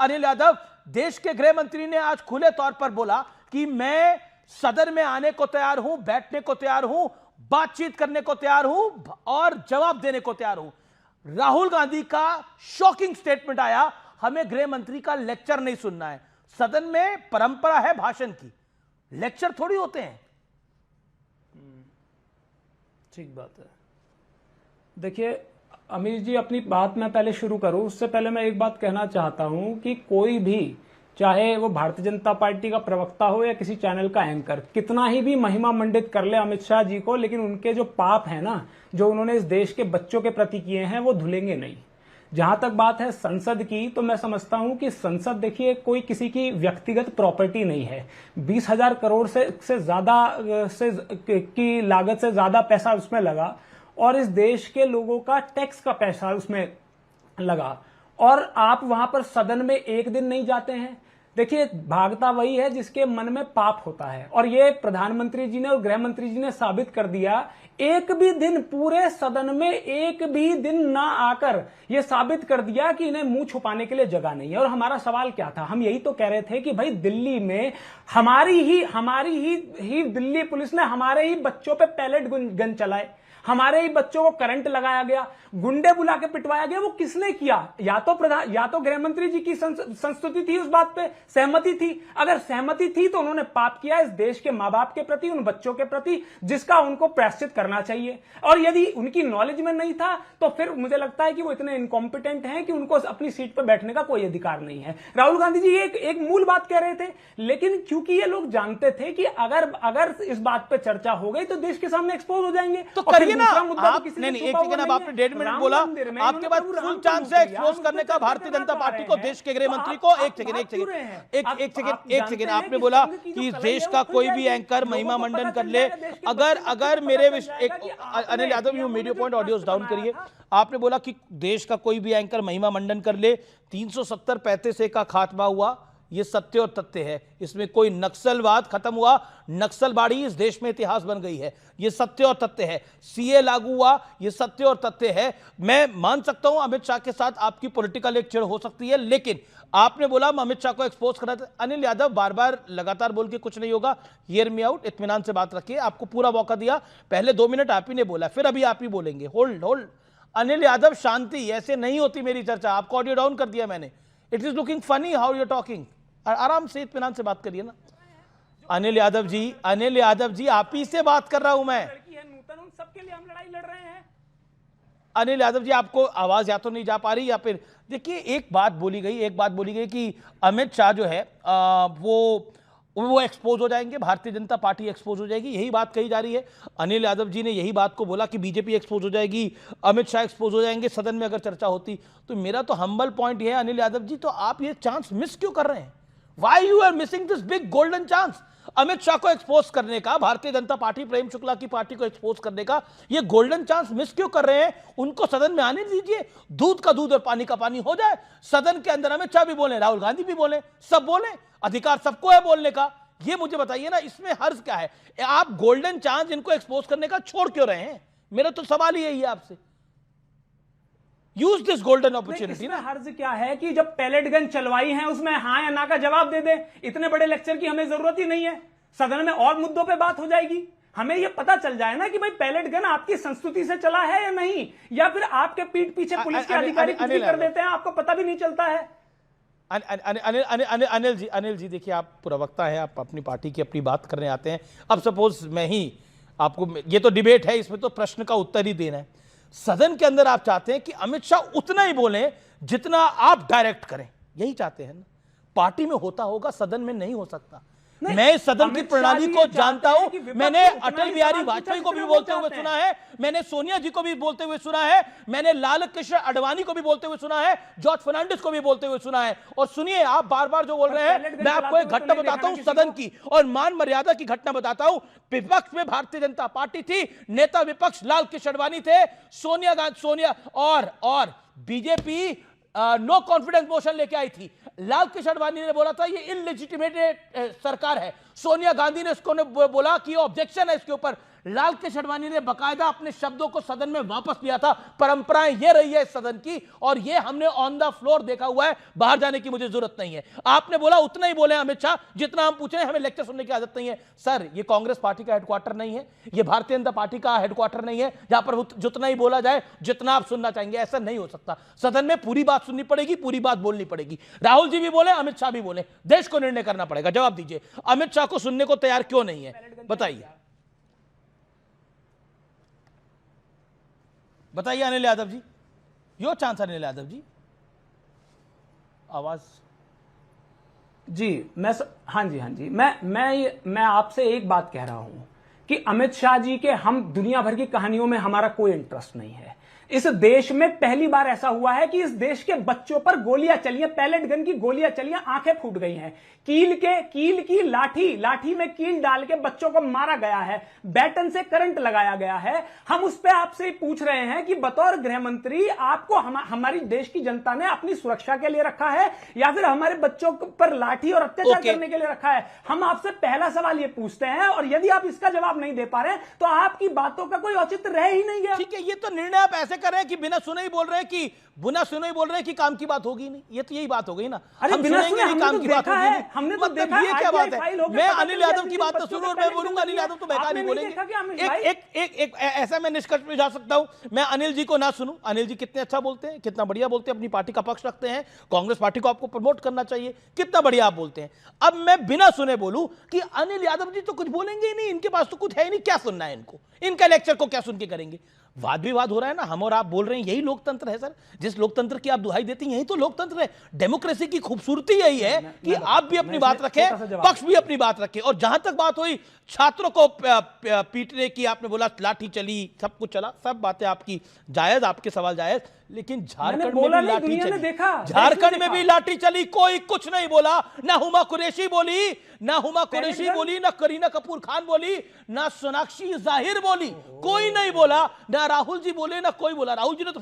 अनिल यादव, देश के गृह मंत्री ने आज खुले तौर पर बोला कि मैं सदन में आने को तैयार हूं, बैठने को तैयार हूं, बातचीत करने को तैयार हूं और जवाब देने को तैयार हूं। राहुल गांधी का शॉकिंग स्टेटमेंट आया, हमें गृह मंत्री का लेक्चर नहीं सुनना है। सदन में परंपरा है भाषण की, लेक्चर थोड़ी होते हैं। ठीक बात है। देखिए अमीर जी, अपनी बात मैं पहले शुरू करूं उससे पहले मैं एक बात कहना चाहता हूं कि कोई भी, चाहे वो भारतीय जनता पार्टी का प्रवक्ता हो या किसी चैनल का एंकर, कितना ही भी महिमा मंडित कर ले अमित शाह जी को, लेकिन उनके जो पाप है ना, जो उन्होंने इस देश के बच्चों के प्रति किए हैं, वो धुलेंगे नहीं। जहां तक बात है संसद की, तो मैं समझता हूं कि संसद देखिए कोई किसी की व्यक्तिगत प्रॉपर्टी नहीं है। 20,000 करोड़ से ज्यादा की लागत से ज्यादा पैसा उसमें लगा और इस देश के लोगों का टैक्स का पैसा उसमें लगा, और आप वहां पर सदन में एक दिन नहीं जाते हैं। देखिए भागता वही है जिसके मन में पाप होता है, और ये प्रधानमंत्री जी ने और गृह मंत्री जी ने साबित कर दिया। एक भी दिन पूरे सदन में एक भी दिन ना आकर ये साबित कर दिया कि इन्हें मुंह छुपाने के लिए जगह नहीं है। और हमारा सवाल क्या था, हम यही तो कह रहे थे कि भाई दिल्ली में हमारी ही दिल्ली पुलिस ने हमारे ही बच्चों पे पैलेट गन चलाए, हमारे ही बच्चों को करंट लगाया गया, गुंडे बुला के पिटवाया गया। वो किसने किया? या तो गृह मंत्री जी की संस्तुति थी, उस बात पे सहमति थी। अगर सहमति थी तो उन्होंने पाप किया इस देश के मां बाप के प्रति, उन बच्चों के प्रति, जिसका उनको प्रायश्चित करना चाहिए। और यदि उनकी नॉलेज में नहीं था तो फिर मुझे लगता है कि वो इतने इनकॉम्पिटेंट हैं कि उनको अपनी सीट पर बैठने का कोई अधिकार नहीं है। राहुल गांधी जी एक मूल बात कह रहे थे, लेकिन क्योंकि ये लोग जानते थे कि अगर इस बात पे चर्चा हो गई तो देश के सामने एक्सपोज हो जाएंगे, तो करिए ना आप। नहीं, एक सेकंड, अब आपने 1.5 मिनट बोला, आपके पास फुल चांस है एक्सपोज करने का भारतीय जनता पार्टी को, देश के गृह मंत्री को। एक सेकंड, आपने बोला कि देश का कोई भी एंकर महिमा मंडन कर ले। अगर मेरे Anil Yadav, you media point audios down करिए। आपने बोला कि देश का कोई भी एंकर महिमा मंडन कर ले, 370-35 का खात्मा हुआ, ये सत्य और तथ्य है। इसमें कोई नक्सलवाद खत्म हुआ, नक्सलबाड़ी इस देश में इतिहास बन गई है, ये सत्य और तथ्य है। सीए लागू हुआ, ये सत्य और तथ्य है। मैं मान सकता हूं अमित शाह के साथ आपकी पॉलिटिकल एक चिड़ हो सकती है, लेकिन आपने बोला हम अमित शाह को एक्सपोज कर रहे थे। अनिल यादव बार बार लगातार बोल के कुछ नहीं होगा, हियर मी आउट, इत्मीनान से बात रखिए। आपको पूरा मौका दिया, पहले 2 मिनट आप ही ने बोला, फिर अभी आप ही बोलेंगे। होल्ड अनिल यादव, शांति, ऐसे नहीं होती मेरी चर्चा। आपको ऑडियो डाउन कर दिया मैंने। It is looking funny how you talking. आराम से इत्मीनान से बात करिए ना। अनिल यादव जी आप ही से बात कर रहा हूं मैं। सबके लिए हम लड़ाई लड़ रहे हैं। अनिल यादव जी, आपको आवाज या तो नहीं जा पा रही, या फिर देखिए एक बात बोली गई कि अमित शाह जो है वो एक्सपोज हो जाएंगे, भारतीय जनता पार्टी एक्सपोज हो जाएगी, यही बात कही जा रही है। अनिल यादव जी ने यही बात को बोला कि बीजेपी एक्सपोज हो जाएगी, अमित शाह एक्सपोज हो जाएंगे सदन में अगर चर्चा होती। तो मेरा तो हम्बल पॉइंट ये है अनिल यादव जी, तो आप ये चांस मिस क्यों कर रहे हैं? Why you are missing this big golden chance? Amit Shah को एक्सपोज करने का, भारतीय जनता पार्टी, प्रेम शुक्ला की पार्टी को एक्सपोज करने का ये गोल्डन चांस मिस क्यों कर रहे हैं? उनको सदन में आने दीजिए, दूध का दूध और पानी का पानी हो जाए। सदन के अंदर अमित शाह भी बोले, राहुल गांधी भी बोले, सब बोले, अधिकार सबको है बोलने का। ये मुझे बताइए ना, इसमें हर्ज क्या है? आप गोल्डन चांस इनको एक्सपोज करने का छोड़ क्यों रहे हैं? मेरा तो सवाल ही यही है आपसे। यूज दिस गोल्डन अपॉर्चुनिटी ना। हर्ज क्या है कि जब पैलेट गन चलवाई है उसमें हाँ या ना का जवाब दे दे। इतने बड़े लेक्चर की हमें जरूरत ही नहीं है, सदन में और मुद्दों पे बात हो जाएगी। हमें यह पता चल जाए ना कि भाई पैलेट गन आपकी संस्तुति से चला है या नहीं, या फिर आपके पीठ पीछे पुलिस के अधिकारी कुछ भी कर देते हैं, आपको पता भी नहीं चलता है। अनिल जी देखिए, आप प्रवक्ता हैं, आप अपनी पार्टी की अपनी बात करने आते हैं। अब सपोज मैं ही आपको, ये तो डिबेट है, इसमें तो प्रश्न का उत्तर ही देना है। सदन के अंदर आप चाहते हैं कि अमित शाह उतना ही बोलें जितना आप डायरेक्ट करें, यही चाहते हैं ना? पार्टी में होता होगा, सदन में नहीं हो सकता। मैं इस सदन की प्रणाली को जानता हूं। मैंने अटल बिहारी वाजपेयी को भी बोलते हुए सुना है, मैंने सोनिया जी को भी बोलते हुए सुना है, मैंने लाल कृष्ण आडवाणी को भी बोलते हुए सुना है, जॉर्ज फर्नांडिस को भी बोलते हुए सुना है। और सुनिए, आप बार बार जो बोल रहे हैं, मैं आपको एक घटना बताता हूं सदन की और मान मर्यादा की घटना बताता हूं। विपक्ष में भारतीय जनता पार्टी थी, नेता विपक्ष लाल कृष्ण आडवाणी थे, सोनिया और बीजेपी नो कॉन्फिडेंस मोशन लेके आई थी। लाल कृष्ण आडवाणी ने बोला था ये इनलेजिटिमेट सरकार है, सोनिया गांधी ने इसको बोला कि ऑब्जेक्शन है इसके ऊपर, लाल कृष्ण आडवाणी ने बकायदा अपने शब्दों को सदन में वापस लिया था। परंपराएं ये रही है इस सदन की, और ये हमने ऑन द फ्लोर देखा हुआ है, बाहर जाने की मुझे जरूरत नहीं है। आपने बोला उतना ही बोले अमित शाह जितना हम पूछे, हमें लेक्चर सुनने की आदत नहीं है। सर, ये कांग्रेस पार्टी का हेडक्वार्टर नहीं है, ये भारतीय जनता पार्टी का हेडक्वार्टर नहीं है जहां पर जितना ही बोला जाए जितना आप सुनना चाहेंगे, ऐसा नहीं हो सकता। सदन में पूरी बात सुननी पड़ेगी, पूरी बात बोलनी पड़ेगी। राहुल जी भी बोले, अमित शाह भी बोले, देश को निर्णय करना पड़ेगा। जवाब दीजिए, अमित शाह को सुनने को तैयार क्यों नहीं है? बताइए बताइए अनिल यादव जी, योर चांस अनिल यादव जी, आवाज। जी हाँ जी मैं आपसे एक बात कह रहा हूं कि अमित शाह जी के हम दुनिया भर की कहानियों में हमारा कोई इंटरेस्ट नहीं है। इस देश में पहली बार ऐसा हुआ है कि इस देश के बच्चों पर गोलियां चली हैं, पैलेट गन की गोलियां चली हैं, आंखें फूट गई हैं, कील की लाठी में कील डाल के बच्चों को मारा गया है, बैटन से करंट लगाया गया है। हम उस पे आपसे पूछ रहे हैं कि बतौर गृह मंत्री आपको हमारी देश की जनता ने अपनी सुरक्षा के लिए रखा है या फिर हमारे बच्चों पर लाठी और अत्याचार करने के लिए रखा है? हम आपसे पहला सवाल ये पूछते हैं, और यदि आप इसका जवाब नहीं दे पा रहे तो आपकी बातों का कोई औचित्य रह ही नहीं गया। ठीक है, ये तो निर्णय आप ऐसे कर रहे हैं कि बिना सुने ही बोल रहे हैं कि काम की बात होगी नहीं। ये तो यही बात हो गई ना, अरे हम बिना सुनेंगे सुने नहीं, काम की बात होगी नहीं। हमने तो देखा है, ये क्या बात है? फाइल होके मैं पता अनिल चल यादव गया की बात तो बच्चों सुनूं और के मैं पहले बोलूंगा अनिल यादव तो बेकार नहीं बोलेंगे। एक ऐसा मैं निष्कर्ष पे जा सकता हूं, मैं अनिल जी को ना सुनूं। अनिल जी कितने अच्छा बोलते हैं, कितना बढ़िया बोलते हैं, अपनी पार्टी का पक्ष रखते हैं, कांग्रेस पार्टी को आपको प्रमोट करना चाहिए, कितना बढ़िया आप बोलते हैं। अब मैं बिना सुने बोलूं कि अनिल यादव जी तो कुछ बोलेंगे ही नहीं, इनके पास तो कुछ है ही नहीं, क्या सुनना है इनको, इनका लेक्चर को क्या सुन के करेंगे? वाद विवाद हो रहा है ना, हम और आप बोल रहे हैं, यही लोकतंत्र है सर। जिस लोकतंत्र की आप दुहाई देती हैं यही तो लोकतंत्र है। डेमोक्रेसी की खूबसूरती यही है कि आप भी अपनी बात रखें, पक्ष भी अपनी बात रखे। और जहां तक बात हुई छात्रों को पीटने की, आपने बोला लाठी चली, सब कुछ चला, सब बातें आपकी जायज, आपके सवाल जायज, लेकिन झारखंड में भी लाठी चली, झारखंड में भी लाठी चली, कोई कुछ नहीं बोला। ना हुमा कुरैशी बोली, ना करीना कपूर खान बोली, ना सोनाक्षी जाहिर बोली, कोई नहीं बोला, ना राहुल जी बोले, ना कोई बोला। राहुल जी ने तो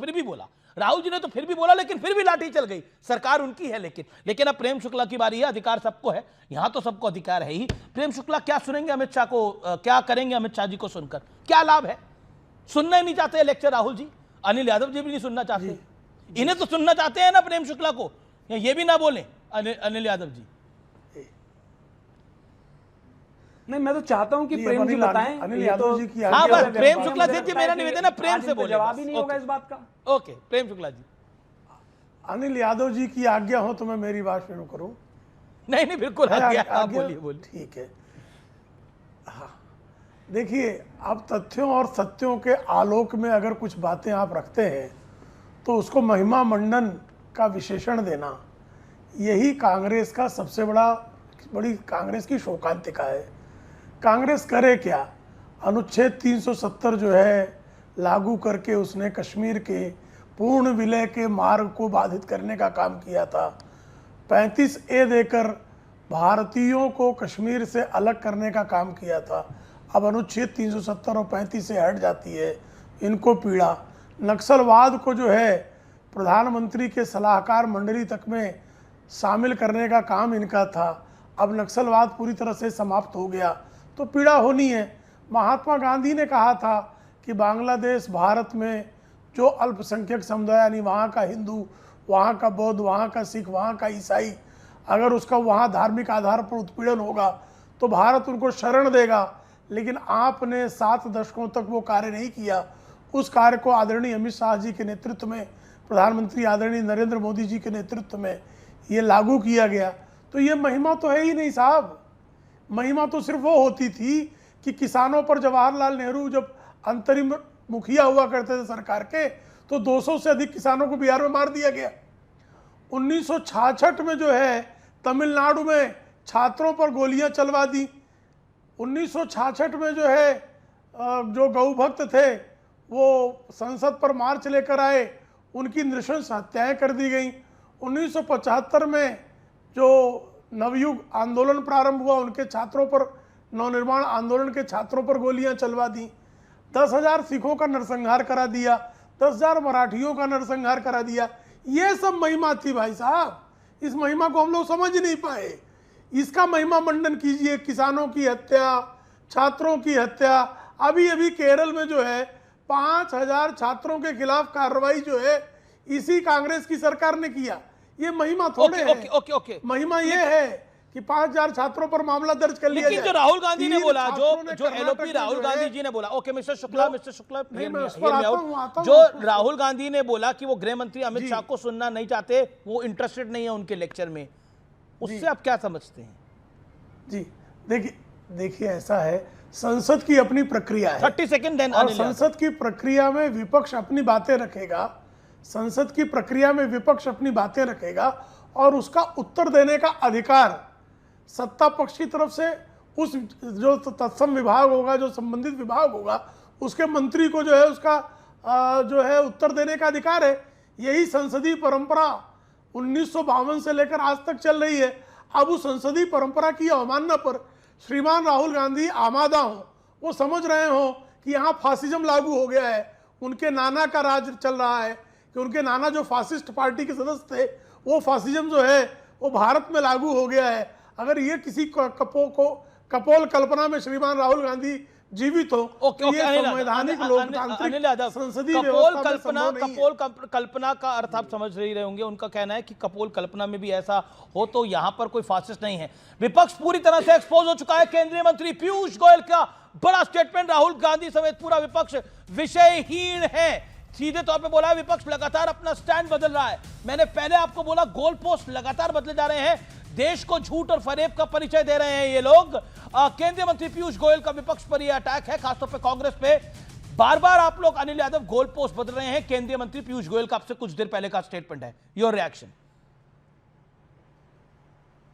फिर भी बोला, लेकिन फिर भी लाठी चल गई। सरकार उनकी है, लेकिन अब प्रेम शुक्ला की बारी है। अधिकार सबको है, यहां तो सबको अधिकार है ही। प्रेम शुक्ला क्या सुनेंगे अमित शाह को, क्या करेंगे अमित शाह जी को सुनकर, क्या लाभ है? सुनना ही नहीं चाहते लेक्चर राहुल जी, अनिल यादव जी भी नहीं सुनना चाहते, इन्हें तो सुनना चाहते हैं ना प्रेम शुक्ला को, ये भी ना बोले अनिल यादव जी। नहीं, मैं तो चाहता हूं कि प्रेम जी बताएं, अनिल यादव जी की। हाँ बस प्रेम शुक्ला जी, मेरा निवेदन है प्रेम से बोले, जवाब ही नहीं होगा इस बात का। ओके प्रेम शुक्ला जी। अनिल यादव जी की आज्ञा हो तो मैं मेरी बात शुरू करूं। नहीं बिल्कुल आप बोलिए। ठीक है। हाँ, देखिए, अब तथ्यों और सत्यों के आलोक में अगर कुछ बातें आप रखते हैं तो उसको महिमा मंडन का विशेषण देना, यही कांग्रेस का सबसे बड़ी कांग्रेस की शोकांतिका है। कांग्रेस करे क्या? अनुच्छेद 370 जो है लागू करके उसने कश्मीर के पूर्ण विलय के मार्ग को बाधित करने का काम किया था। 35A देकर भारतीयों को कश्मीर से अलग करने का काम किया था। अब अनुच्छेद 370 और 35 से हट जाती है, इनको पीड़ा। नक्सलवाद को जो है प्रधानमंत्री के सलाहकार मंडली तक में शामिल करने का काम इनका था। अब नक्सलवाद पूरी तरह से समाप्त हो गया तो पीड़ा होनी है। महात्मा गांधी ने कहा था कि बांग्लादेश भारत में जो अल्पसंख्यक समुदाय, यानी वहाँ का हिंदू, वहाँ का बौद्ध, वहाँ का सिख, वहाँ का ईसाई, अगर उसका वहाँ धार्मिक आधार पर उत्पीड़न होगा तो भारत उनको शरण देगा। लेकिन आपने 7 दशकों तक वो कार्य नहीं किया। उस कार्य को आदरणीय अमित शाह जी के नेतृत्व में, प्रधानमंत्री आदरणीय नरेंद्र मोदी जी के नेतृत्व में ये लागू किया गया। तो ये महिमा तो है ही नहीं साहब। महिमा तो सिर्फ वो होती थी कि किसानों पर जवाहरलाल नेहरू जब अंतरिम मुखिया हुआ करते थे सरकार के, तो 200 से अधिक किसानों को बिहार में मार दिया गया। 1966 में जो है तमिलनाडु में छात्रों पर गोलियां चलवा दी। 1966 में जो है जो गौ भक्त थे वो संसद पर मार्च लेकर आए, उनकी नृशंस हत्याएं कर दी गई। 1975 में जो नवयुग आंदोलन प्रारंभ हुआ, उनके छात्रों पर, नवनिर्माण आंदोलन के छात्रों पर गोलियां चलवा दी। 10,000 सिखों का नरसंहार करा दिया, 10,000 मराठियों का नरसंहार करा दिया। ये सब महिमा थी भाई साहब। इस महिमा को हम लोग समझ नहीं पाए। इसका महिमा मंडन कीजिए, किसानों की हत्या, छात्रों की हत्या। अभी अभी केरल में जो है 5,000 छात्रों के खिलाफ कार्रवाई जो है इसी कांग्रेस की सरकार ने किया। ये महिमा थोड़े है। ओके। महिमा ये है कि 5,0000 छात्रों पर मामला दर्ज कर लिया लेकिन जो राहुल गांधी ने बोला, जो एलओपी राहुल गांधी जी ने बोला, ओके मिस्टर शुक्ला, जो राहुल गांधी ने बोला कि वो गृह मंत्री अमित शाह को सुनना नहीं चाहते, वो इंटरेस्टेड नहीं है उनके लेक्चर में, उससे आप क्या समझते हैं? जी देखिए ऐसा है, संसद की अपनी प्रक्रिया है। 30 सेकंड देन। और संसद की प्रक्रिया में विपक्ष अपनी बातें रखेगा, संसद की प्रक्रिया में विपक्ष अपनी बातें रखेगा और उसका उत्तर देने का अधिकार सत्ता पक्ष की तरफ से उस जो तत्सम विभाग होगा, जो संबंधित विभाग होगा, उसके मंत्री को जो है उसका जो है उत्तर देने का अधिकार है। यही संसदीय परंपरा 1952 से लेकर आज तक चल रही है। अब उस संसदीय परंपरा की अवमानना पर श्रीमान राहुल गांधी आमादा हो, वो समझ रहे हो कि यहाँ फासिज्म लागू हो गया है, उनके नाना का राज चल रहा है, कि उनके नाना जो फासिस्ट पार्टी के सदस्य थे वो फासिज्म जो है वो भारत में लागू हो गया है। अगर ये किसी कपोल कल्पना में श्रीमान राहुल गांधी जीवित हो तो ये संवैधानिक लोकतांत्रिक संसदीय कपोल कल्पना का अर्थ आप समझ रहे होंगे। उनका कहना है कि कपोल कल्पना में भी ऐसा हो तो यहां पर कोई फासिस्ट नहीं है। विपक्ष पूरी तरह से एक्सपोज हो चुका है। केंद्रीय मंत्री पीयूष गोयल का बड़ा स्टेटमेंट, राहुल गांधी समेत पूरा विपक्ष विषयहीन है। सीधे तौर पे बोला है विपक्ष लगातार अपना स्टैंड बदल रहा है। मैंने पहले आपको बोला गोल पोस्ट लगातार बदले जा रहे हैं, देश को झूठ और फरेब का परिचय दे रहे हैं ये लोग। केंद्रीय मंत्री पीयूष गोयल का विपक्ष पर यह अटैक है, खासतौर पे कांग्रेस पे। बार बार आप लोग अनिल यादव गोल पोस्ट बदल रहे हैं। केंद्रीय मंत्री पीयूष गोयल का आपसे कुछ देर पहले का स्टेटमेंट है, योर रिएक्शन?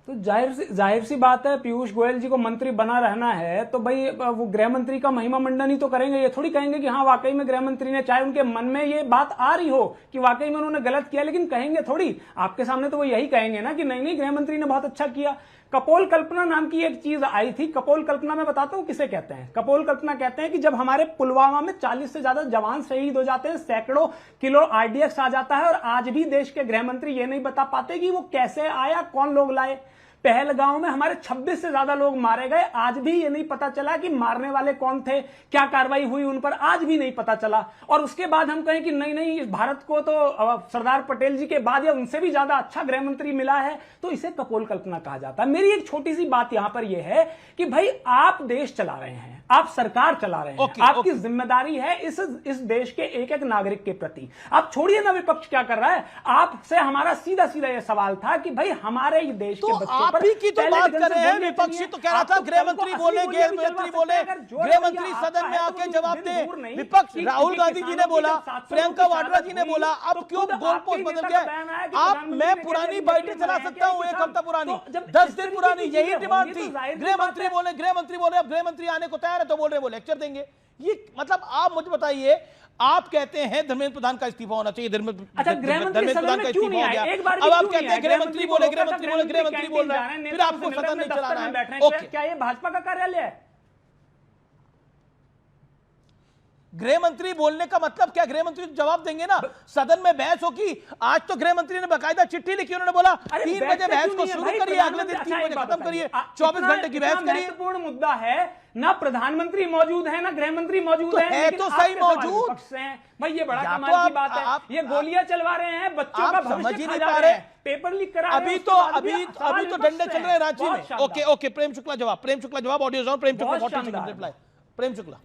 तो जाहिर सी बात है, पीयूष गोयल जी को मंत्री बना रहना है तो भाई वो गृह मंत्री का महिमा मंडन ही तो करेंगे। ये थोड़ी कहेंगे कि हाँ वाकई में गृह मंत्री ने, चाहे उनके मन में ये बात आ रही हो कि वाकई में उन्होंने गलत किया, लेकिन कहेंगे थोड़ी। आपके सामने तो वो यही कहेंगे ना कि नहीं गृह मंत्री ने बहुत अच्छा किया। कपोल कल्पना नाम की एक चीज आई थी। कपोल कल्पना मैं बताता हूं किसे कहते हैं। कपोल कल्पना कहते हैं कि जब हमारे पुलवामा में 40 से ज्यादा जवान शहीद हो जाते हैं, सैकड़ों किलो आरडीएक्स आ जाता है और आज भी देश के गृह मंत्री ये नहीं बता पाते कि वो कैसे आया, कौन लोग लाए। पहलगांव में हमारे 26 से ज्यादा लोग मारे गए, आज भी ये नहीं पता चला कि मारने वाले कौन थे, क्या कार्रवाई हुई उन पर, आज भी नहीं पता चला। और उसके बाद हम कहें कि नहीं इस भारत को तो सरदार पटेल जी के बाद या उनसे भी ज्यादा अच्छा गृह मंत्री मिला है, तो इसे कपोल कल्पना कहा जाता है। मेरी एक छोटी सी बात यहां पर यह है कि भाई आप देश चला रहे हैं, आप सरकार चला रहे हैं, आपकी जिम्मेदारी है इस देश के एक एक नागरिक के प्रति। आप छोड़िए ना विपक्ष क्या कर रहा है। आपसे हमारा सीधा सीधा यह सवाल था कि भाई हमारे देश के बच्चों आप ही की तो बात कर रहे हैं। विपक्षी तो कह रहा था गृह मंत्री बोले, गृह मंत्री बोले, गृह मंत्री सदन में आके जवाब दे। विपक्ष राहुल गांधी जी ने बोला, प्रियंका वाड्रा जी ने बोला, अब क्यों गोल पोस्ट बदल गया? आप, मैं पुरानी बाइटें चला सकता हूं, 1 हफ्ता पुरानी, 10 दिन पुरानी, यही डिमांड थी। गृह मंत्री बोले, अब गृह मंत्री आने को तैयार है तो बोल रहे वो लेक्चर देंगे। ये मतलब आप मुझे बताइए, आप कहते हैं धर्मेंद्र प्रधान का इस्तीफा होना चाहिए, धर्मेंद्र प्रधान का इस्तीफा हो गया, अब आप कहते हैं गृह मंत्री बोले, गृह मंत्री बोल रहे हैं, फिर आपको सदन नहीं चलाना है। ओके, क्या ये भाजपा का कार्यालय है? गृह मंत्री बोलने का मतलब क्या? गृह मंत्री जवाब देंगे ना, सदन में बहस होगी। आज तो गृह मंत्री ने बाकायदा चिट्ठी लिखी, उन्होंने बोला 3 बजे बहस को शुरू करिए, अगले दिन 3 बजे खत्म करिए, 24 घंटे की बहस करिए। महत्वपूर्ण मुद्दा है, ना प्रधानमंत्री मौजूद है ना गृह मंत्री मौजूद है तो सही मौजूद भाई। ये बड़ा कमाल की बात है। ये गोलियां चलवा रहे हैं, बच्चों का भविष्य खा जा रहे हैं, पेपर लीक करा रहे हैं। अभी तो डंडे चल रहे हैं रांची में। ओके, प्रेम शुक्ला जवाब, ऑडियो जवाब, प्रेम शुक्ला 40 सेकंड रिप्लाई। प्रेम शुक्ला,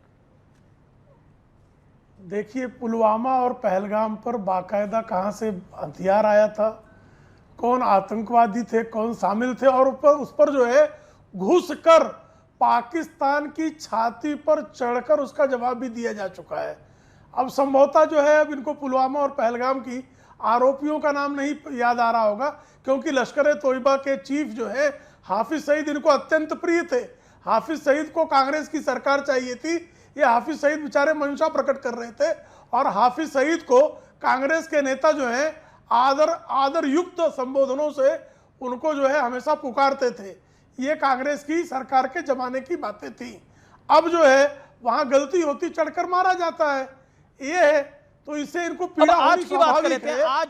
देखिए पुलवामा और पहलगाम पर बाकायदा कहाँ से हथियार आया था, कौन आतंकवादी थे, कौन शामिल थे, और उस पर जो है घुसकर पाकिस्तान की छाती पर चढ़कर उसका जवाब भी दिया जा चुका है। अब संभवतः जो है अब इनको पुलवामा और पहलगाम की आरोपियों का नाम नहीं याद आ रहा होगा, क्योंकि लश्कर तोयबा के चीफ जो है हाफिज सईद इनको अत्यंत प्रिय थे। हाफिज सईद को कांग्रेस की सरकार चाहिए थी। ये हाफिज सईद बेचारे मंशा प्रकट कर रहे थे और हाफिज सईद को कांग्रेस के नेता जो है आदर युक्त संबोधनों से उनको जो है हमेशा पुकारते थे। ये कांग्रेस की सरकार के जमाने की बातें थी। अब जो है वहां गलती होती चढ़कर मारा जाता है, ये है। तो इससे इनको पीड़ा आज की बात कर लेते हैं, आज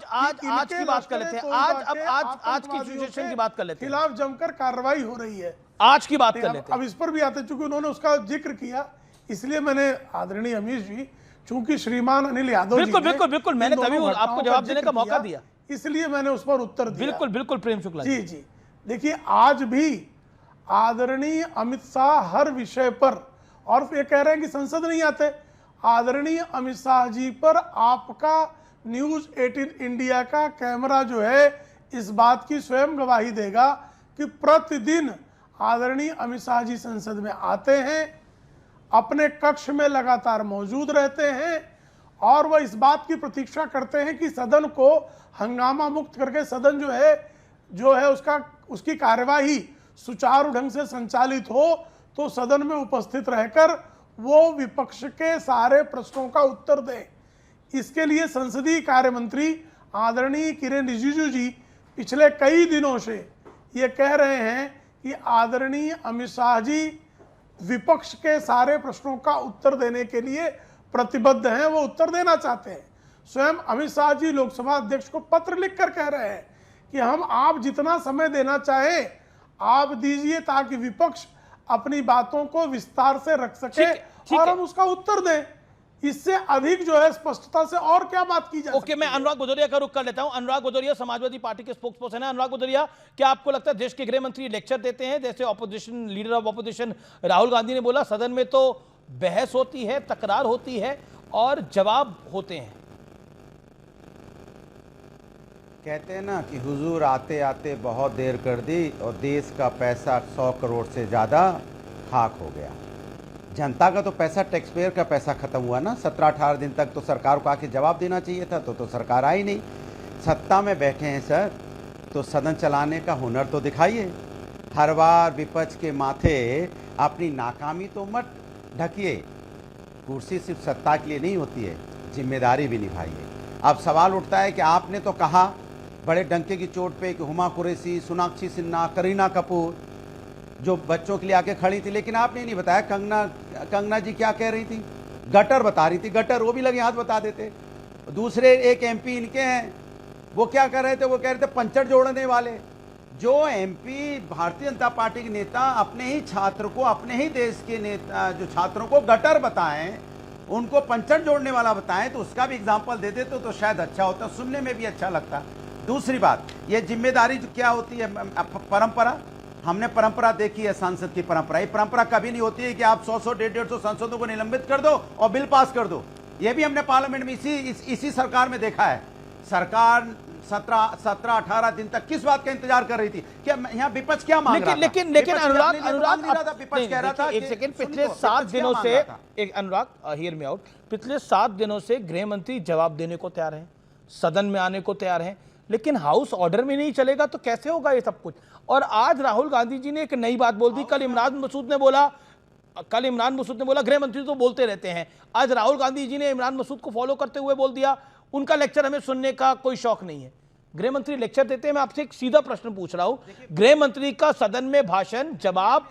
की बात कर लेते हैं, आज की सिचुएशन की बात कर लेते हैं। खिलाफ जमकर कार्रवाई हो रही है, आज की बात कर लेते हैं। अब इस पर भी आते, चूंकि उन्होंने उसका जिक्र किया, इसलिए मैंने आदरणीय अमीश जी, चूंकि श्रीमान अनिल यादव जी बिल्कुल ने बिल्कुल बिल्कुल, इन मैंने दोनों तभी घटनाओं आपको जवाब देने का जिक्र मौका किया, दिया। इसलिए मैंने उस पर उत्तर दिया। बिल्कुल बिल्कुल प्रेम शुक्ला जी। जी जी, देखिए आज भी आदरणीय अमित शाह हर विषय पर, और ये कह रहे हैं कि संसद नहीं आते, आदरणीय अमित शाह जी पर आपका न्यूज 18 इंडिया का कैमरा जो है इस बात की स्वयं गवाही देगा कि प्रतिदिन आदरणीय अमित शाह जी संसद में आते हैं, अपने कक्ष में लगातार मौजूद रहते हैं और वह इस बात की प्रतीक्षा करते हैं कि सदन को हंगामा मुक्त करके सदन जो है उसकी कार्यवाही सुचारू ढंग से संचालित हो, तो सदन में उपस्थित रहकर वो विपक्ष के सारे प्रश्नों का उत्तर दें। इसके लिए संसदीय कार्य मंत्री आदरणीय किरेन रिजिजू जी पिछले कई दिनों से ये कह रहे हैं कि आदरणीय अमित शाह जी विपक्ष के सारे प्रश्नों का उत्तर देने के लिए प्रतिबद्ध हैं, वो उत्तर देना चाहते हैं। स्वयं अमित शाह जी लोकसभा अध्यक्ष को पत्र लिखकर कह रहे हैं कि हम आप जितना समय देना चाहें आप दीजिए, ताकि विपक्ष अपनी बातों को विस्तार से रख सके और हम उसका उत्तर दें। इससे अधिक जो है स्पष्टता से और क्या बात की जा ओके, मैं अनुराग भदौरिया का रुख कर लेता हूं। अनुराग भदौरिया समाजवादी पार्टी के स्पोक्स पर्सन है। अनुराग भदौरिया, क्या आपको लगता है देश के गृह मंत्री लेक्चर देते हैं? जैसे opposition leader of opposition Rahul Gandhi ने बोला, सदन में तो बहस होती है, तकरार होती है और जवाब होते हैं। कहते हैं ना कि हुजूर आते आते बहुत देर कर दी और देश का पैसा 100 करोड़ से ज़्यादा खाक हो गया। जनता का तो पैसा, टैक्स पेयर का पैसा खत्म हुआ ना। 17-18 दिन तक तो सरकार को आके जवाब देना चाहिए था, तो सरकार आई नहीं। सत्ता में बैठे हैं सर, तो सदन चलाने का हुनर तो दिखाइए। हर बार विपक्ष के माथे अपनी नाकामी तो मत ढकिए। कुर्सी सिर्फ सत्ता के लिए नहीं होती है, जिम्मेदारी भी निभाइए। अब सवाल उठता है कि आपने तो कहा बड़े डंके की चोट पे कि हुमा कुरैशी, सोनाक्षी सिन्हा, करीना कपूर जो बच्चों के लिए आके खड़ी थी, लेकिन आपने नहीं बताया कंगना जी क्या कह रही थी। गटर बता रही थी, गटर, वो भी लगे हाथ बता देते। दूसरे एक एमपी इनके हैं, वो क्या कर रहे थे, वो कह रहे थे पंचर जोड़ने वाले। जो एमपी भारतीय जनता पार्टी के नेता अपने ही छात्र को, अपने ही देश के नेता जो छात्रों को गटर बताएं, उनको पंचर जोड़ने वाला बताएं, तो उसका भी एग्जाम्पल दे देते तो शायद अच्छा होता, सुनने में भी अच्छा लगता। दूसरी बात, ये जिम्मेदारी क्या होती है, परंपरा। हमने परंपरा देखी है, सांसद की परंपरा। ये परंपरा कभी नहीं होती है कि आप 100 150 सांसदों को निलंबित कर दो और बिल पास कर दो। ये भी हमने पार्लियामेंट में इसी सरकार में देखा है। सरकार 17-18 दिन तक किस बात का इंतजार कर रही थी? क्या यहाँ विपक्ष क्या मांग रहा था? लेकिन अनुराग विपक्ष कह रहा था, एक सेकंड, पिछले 7 दिनों से एक अनुराग हियर मी आउट, पिछले 7 दिनों से गृह मंत्री जवाब देने को तैयार हैं, सदन में आने को तैयार हैं, लेकिन हाउस ऑर्डर में नहीं चलेगा तो कैसे होगा ये सब कुछ? और आज राहुल गांधी जी ने एक नई बात बोल दी। कल इमरान मसूद ने बोला गृह मंत्री तो बोलते रहते हैं। आज राहुल गांधी जी ने इमरान मसूद को फॉलो करते हुए बोल दिया उनका लेक्चर हमें सुनने का कोई शौक नहीं है। गृह मंत्री लेक्चर देते हैं। मैं आपसे एक सीधा प्रश्न पूछ रहा हूं, गृह मंत्री का सदन में भाषण जवाब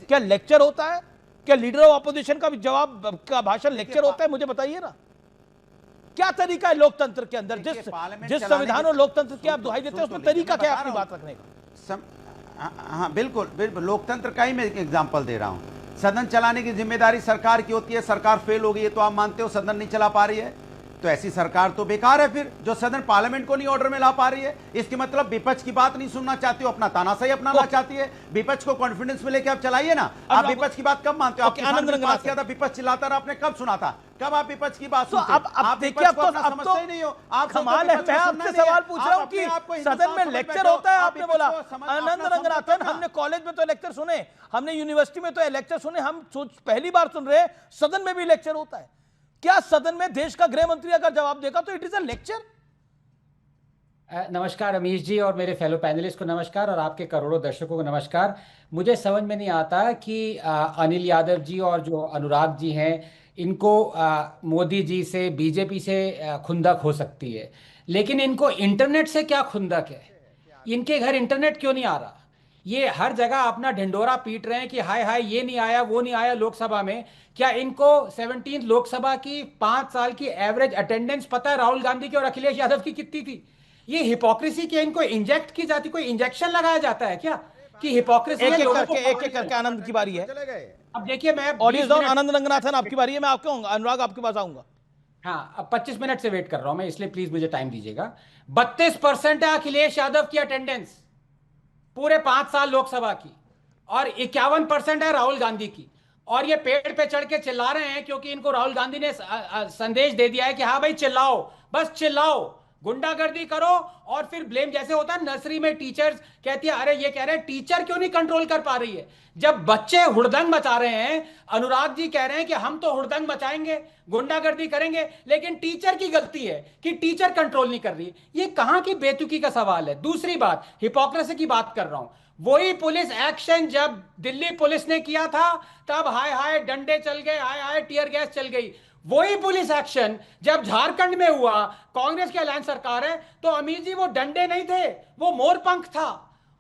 क्या लेक्चर होता है? क्या लीडर ऑफ ऑपोजिशन का जवाब का भाषण लेक्चर होता है? मुझे बताइए ना, क्या तरीका है लोकतंत्र के अंदर? जिस संविधान और लोकतंत्र की आप दुहाई देते हैं उसमें तरीका क्या है अपनी बात रखने का? हाँ बिल्कुल बिल्कुल, लोकतंत्र का ही मैं एग्जांपल दे रहा हूं। सदन चलाने की जिम्मेदारी सरकार की होती है। सरकार फेल हो गई है तो आप मानते हो सदन नहीं चला पा रही है, तो ऐसी सरकार तो बेकार है फिर, जो सदन पार्लियामेंट को नहीं ऑर्डर में ला पा रही है। इसके मतलब विपक्ष की बात नहीं सुनना चाहती हो, अपना तानाशाही अपनाना चाहती है। विपक्ष को कॉन्फिडेंस में लेके आप चलाइए ना। आप विपक्ष की बात कब मानते हो? पास किया था, विपक्ष चिल्लाता रहा, आपने कब सुना था? कब आप विपक्ष की बात सुनते? अब देखिए, अब तो समझते ही नहीं हो। आप कमाल है, मैं आपसे सवाल पूछ रहा हूं कि सदन में लेक्चर होता है, आपने बोला। आनंद रंगनाथन, हमने कॉलेज में तो लेक्चर सुने, हमने यूनिवर्सिटी में तो लेक्चर सुने, हम पहली बार सुन रहे हैं सदन में भी लेक्चर होता है। क्या सदन में देश का गृह मंत्री अगर जवाब देगा तो इट इज अ लेक्चर? नमस्कार अमीश जी और मेरे फेलो पैनलिस्ट को नमस्कार और आपके करोड़ों दर्शकों को नमस्कार। मुझे समझ में नहीं आता कि अनिल यादव जी और जो अनुराग जी हैं, इनको मोदी जी से, बीजेपी से खुंदक हो सकती है, लेकिन इनको इंटरनेट से क्या खुंदक है? इनके घर इंटरनेट क्यों नहीं आ रहा? ये हर जगह अपना ढिंडोरा पीट रहे हैं कि हाय हाय ये नहीं आया, वो नहीं आया लोकसभा में। क्या इनको 17 लोकसभा की 5 साल की एवरेज अटेंडेंस पता है राहुल गांधी की और अखिलेश यादव की कितनी थी? ये हिपोक्रेसी क्या इनको इंजेक्ट की जाती, कोई इंजेक्शन लगाया जाता है क्या कि हिपोक्रेसी? एक एक करके आनंद की बारी है। अब देखिए मैं ऑडियो 20 डाउन। मिनट- आनंद रंगनाथन आपकी बारी है, मैं आपके आऊंगा, अनुराग आपके पास आऊंगा। हाँ, अब 25 मिनट से वेट कर रहा हूं मैं, इसलिए प्लीज मुझे टाइम दीजिएगा। 32% है अखिलेश यादव की अटेंडेंस पूरे 5 साल लोकसभा की, और 51% है राहुल गांधी की। और ये पेड़ पे चढ़ के चिल्ला रहे हैं क्योंकि इनको राहुल गांधी ने संदेश दे दिया है कि हाँ भाई चिल्लाओ, बस चिल्लाओ, गुंडागर्दी करो। और फिर ब्लेम, जैसे होता है नर्सरी में टीचर्स कहती है अरे ये कह रहे हैं टीचर क्यों नहीं कंट्रोल कर पा रही है, जब बच्चे हुड़दंग मचा रहे हैं। अनुराग जी कह रहे हैं कि हम तो हुड़दंग मचाएंगे, गुंडागर्दी करेंगे, लेकिन टीचर की गलती है कि टीचर कंट्रोल नहीं कर रही। ये कहां की बेतुकी का सवाल है। दूसरी बात, हिपोक्रेसी की बात कर रहा हूं। वही पुलिस एक्शन जब दिल्ली पुलिस ने किया था, तब हाय हाय डंडे चल गए, हाय हाय टीयर गैस चल गई। वही पुलिस एक्शन जब झारखंड में हुआ, कांग्रेस की अलायंस सरकार है, तो अमीर जी वो डंडे नहीं थे, वो मोरपंख था,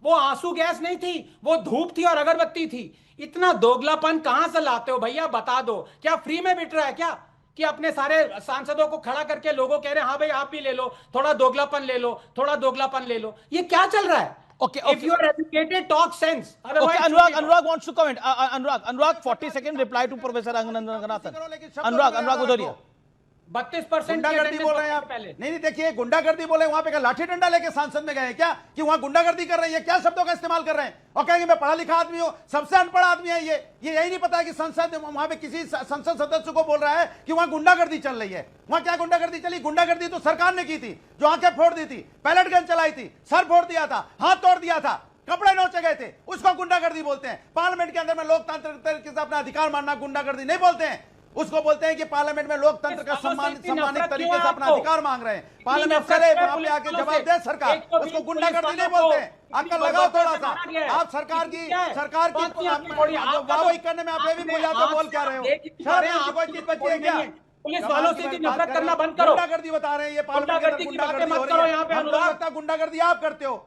वो आंसू गैस नहीं थी, वो धूप थी और अगरबत्ती थी। इतना दोगलापन कहां से लाते हो भैया, बता दो। क्या फ्री में बिट रहा है क्या कि अपने सारे सांसदों को खड़ा करके लोगों कह रहे हैं हाँ भाई आप भी ले लो, थोड़ा दोगलापन ले लो, थोड़ा दोगलापन ले लो। ये क्या चल रहा है? Okay, If you are educated, talk sense. Otherwise, Okay, Anurag wants to comment. Anurag, 40-second reply to Professor Anand Ranganathan. Anurag उधर 32% गुंडागर्दी बोल रहे हैं आप। पहले नहीं देखिए, गुंडागर्दी बोले, वहां पे क्या लाठी डंडा लेके सांसद में गए क्या कि वहां गुंडागर्दी कर रहे हैं? क्या शब्दों का इस्तेमाल कर रहे हैं? और कहेंगे मैं पढ़ा लिखा आदमी हूं, सबसे अनपढ़ आदमी है ये यही नहीं पता है कि संसद, वहां पे किसी संसद सदस्य को बोल रहा है कि वहां गुंडागर्दी चल रही है। वहां क्या गुंडागर्दी चली? गुंडागर्दी तो सरकार ने की थी, जो आंखें फोड़ दी थी, पैलेट गन चलाई थी, सर फोड़ दिया था, हाथ तोड़ दिया था, कपड़े नोचे गए थे, उसको गुंडागर्दी बोलते हैं। पार्लियामेंट के अंदर में लोकतांत्रिक तरीके से अपना अधिकार मानना गुंडागर्दी नहीं बोलते हैं, उसको बोलते हैं कि पार्लियामेंट में लोकतंत्र का सम्मानित तरीके से अपना अधिकार मांग रहे हैं। पार्लियामेंट करे, वहां पे आके जवाब दे सरकार, उसको गुंडागर्दी नहीं बोलते हैं। अक्ल लगाओ थोड़ा सा। आप सरकार की वाहवाही करने में आप ये भी भूल जाते हो, बोल क्या रहे हो? कोई चीज बची है क्या? पुलिस वालों से भी नफरत करना बंद करो। गुंडागर्दी बता रहे हैं, ये पार्लियामेंट की गुंडागर्दी हो रही है। हमको लगता है गुंडागर्दी आप करते हो।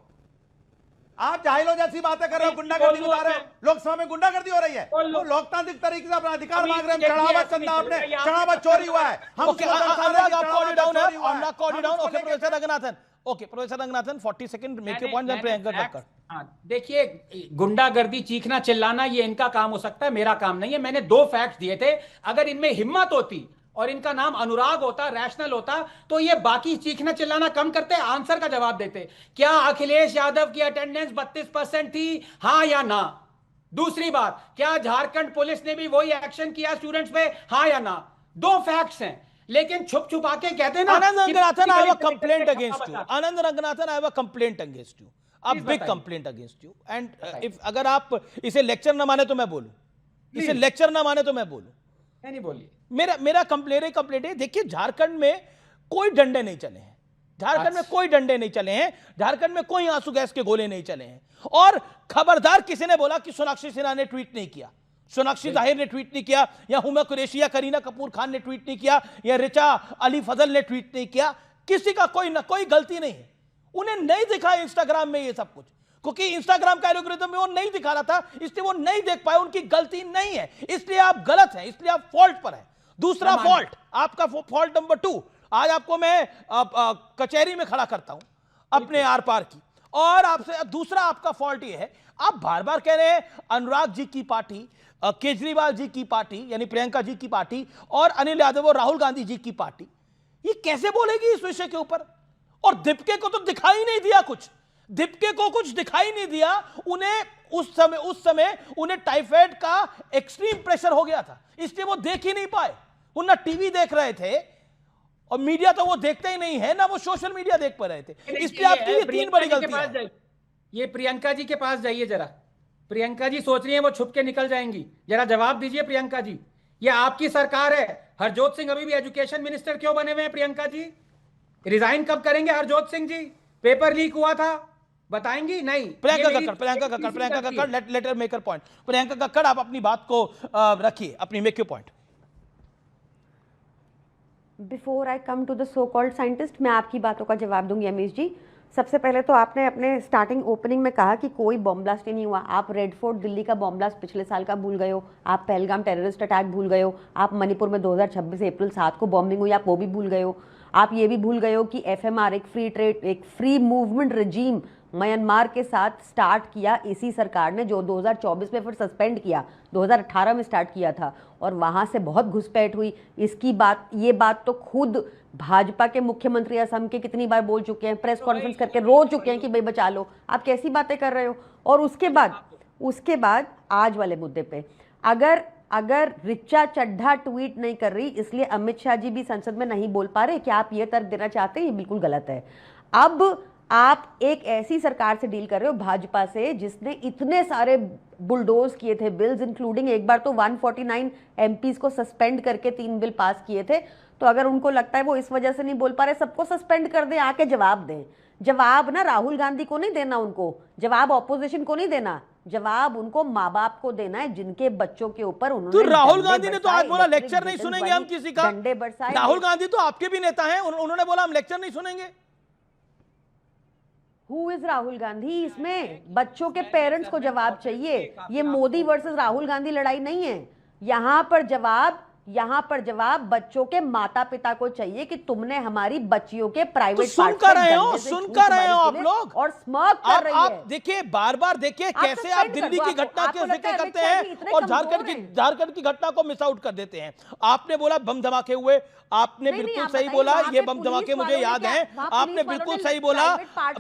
आप जाहिलों जैसी बातें कर रहे हो, गुंडागर्दी बता रहे हो। लोकसभा में गुंडागर्दी हो रही है, वो लोकतांत्रिक तरीके से अपना अधिकार मांग रहे हैं। चढ़ावा चंदा, आपने चढ़ावा चोरी हुआ है। हम अनुराग आपको ऑडियो डाउन है, Anurag audio down. Okay professor Ranganathan, okay professor Ranganathan 40 second make your point, then Priyanka Kakkar. देखिए, गुंडागर्दी चीखना चिल्लाना ये इनका काम हो सकता है, मेरा काम नहीं है। मैंने 2 फैक्ट्स दिए थे, अगर इनमें हिम्मत होती और इनका नाम अनुराग होता, रैशनल होता, तो ये बाकी चीखना चिल्लाना कम करते, आंसर का जवाब देते। क्या अखिलेश यादव की अटेंडेंस 32% थी, हां या ना? दूसरी बात, क्या झारखंड पुलिस ने भी वही एक्शन किया स्टूडेंट्स पे, हां या ना? 2 फैक्ट्स हैं, लेकिन छुप छुपा के कहते हैं ना। Anand Ranganathan, I have a complaint against you. Anand Ranganathan, I have a complaint against you, a big complaint against you. And if अगर आप इसे लेक्चर ना माने तो मैं बोलूं, इसे लेक्चर ना माने तो मैं बोलूं। नहीं बोलिए। मेरा कंप्लेंट है। देखिए, झारखंड में कोई डंडे नहीं चले हैं, झारखंड में कोई डंडे नहीं चले हैं, झारखंड में कोई आंसू गैस के गोले नहीं चले हैं। और खबरदार किसी ने बोला कि सोनाक्षी सिन्हा ने ट्वीट नहीं किया, सोनाक्षी जाहिर ने ट्वीट नहीं किया, या हुमा कुरैशी या करीना कपूर खान ने ट्वीट नहीं किया, या रिचा अली फजल ने ट्वीट नहीं किया। किसी का कोई गलती नहीं है। उन्हें नहीं दिखा इंस्टाग्राम में ये सब कुछ, क्योंकि इंस्टाग्राम का एल्गोरिथम में वो नहीं दिखा रहा था, इसलिए वो नहीं देख पाए। उनकी गलती नहीं है, इसलिए आप गलत हैं, इसलिए आप फॉल्ट पर हैं। दूसरा फॉल्ट, आपका फॉल्ट नंबर 2, आज आपको मैं कचहरी में खड़ा करता हूं अपने आर पार की। और आपसे दूसरा आपका फॉल्ट ये है, आप बार बार कह रहे हैं अनुराग जी की पार्टी, केजरीवाल जी की पार्टी यानी प्रियंका जी की पार्टी, और अनिल यादव और राहुल गांधी जी की पार्टी। ये कैसे बोलेगी इस विषय के ऊपर? और दीपिका को तो दिखाई नहीं दिया कुछ, दीपिका को कुछ दिखाई नहीं दिया। उन्हें उस समय उन्हें टाइफाइड का एक्सट्रीम प्रेशर हो गया था, इसलिए वो देख ही नहीं पाए। वो ना टीवी देख रहे थे, और मीडिया तो वो देखते ही नहीं है ना, वो सोशल मीडिया देख पा रहे थे। इसलिए आपकी ये 3 बड़ी गलतियां हैं। ये प्रियंका जी के पास जाइए जरा। प्रियंका जी सोच रही है वो छुप के निकल जाएंगी, जरा जवाब दीजिए प्रियंका जी। ये आपकी सरकार है, हरजोत सिंह अभी भी एजुकेशन मिनिस्टर क्यों बने हुए हैं? प्रियंका जी रिजाइन कब करेंगे हरजोत सिंह जी? पेपर लीक हुआ था, बताएंगी? नहीं। Priyanka Kakkar, let her make her point. Priyanka Kakkar, आप अपनी बात को रखिए, अपनी make your point. Before I come to the so called scientist, मैं आपकी बातों का जवाब दूंगी अमीश जी। सबसे पहले तो आपने अपने स्टार्टिंग ओपनिंग में कहा कि कोई बॉम्ब ब्लास्ट ही नहीं हुआ। आप रेड फोर्ट दिल्ली का बॉम्ब ब्लास्ट पिछले साल का भूल गए हो, आप पहलगाम टेररिस्ट अटैक भूल गए हो, आप मणिपुर में 2026 अप्रैल 7 को बॉम्बिंग हुई, आप वो भी भूल गए हो। आप ये भी भूल गए हो कि FMR एक फ्री मूवमेंट रजीम म्यांमार के साथ स्टार्ट किया इसी सरकार ने, जो 2024 में फिर सस्पेंड किया, 2018 में स्टार्ट किया था, और वहां से बहुत घुसपैठ हुई। ये बात तो खुद भाजपा के मुख्यमंत्री असम के कितनी बार बोल चुके हैं, प्रेस कॉन्फ्रेंस करके रो चुके हैं कि भाई बचा लो। आप कैसी बातें कर रहे हो? और उसके बाद आज वाले मुद्दे पे अगर ऋचा चड्ढा ट्वीट नहीं कर रही, इसलिए अमित शाह जी भी संसद में नहीं बोल पा रहे, क्या आप ये तर्क देना चाहते हैं? ये बिल्कुल गलत है। अब आप एक ऐसी सरकार से डील कर रहे हो, भाजपा से, जिसने इतने सारे बुलडोज किए थे बिल्स, इंक्लूडिंग एक बार तो 149 एमपीज को सस्पेंड करके 3 बिल पास किए थे। तो अगर उनको लगता है वो इस वजह से नहीं बोल पा रहे, सबको सस्पेंड कर दें, आके जवाब दें। जवाब ना राहुल गांधी को नहीं देना, उनको जवाब ऑपोजिशन को नहीं देना, जवाब उनको माँ बाप को देना है, जिनके बच्चों के ऊपर उन्होंने तो राहुल डंडे गांधी ने तो आज बोला बरसाए, लेक्चर नहीं सुनेंगे हम किसी का। डंडे बरसाए। राहुल गांधी तो आपके भी नेता हैं, उन्होंने बोला हम लेक्चर नहीं सुनेंगे। Who is Rahul Gandhi? इसमें बच्चों के पेरेंट्स को जवाब चाहिए। ये मोदी वर्सेस राहुल गांधी लड़ाई नहीं है। यहाँ पर जवाब बच्चों के माता पिता को चाहिए कि तुमने हमारी बच्चियों के प्राइवेट सुन कर रहे हो आप लोग, और स्मर्क कर रही आप है। देखिए बार देखिए कैसे आप दिल्ली की घटना के जिक्र करते हैं और झारखंड की घटना को मिस आउट कर देते हैं। आपने बोला बम धमाके हुए, आपने बिल्कुल सही बोला, ये बम धमाके मुझे याद हैं। आपने बिल्कुल सही बोला,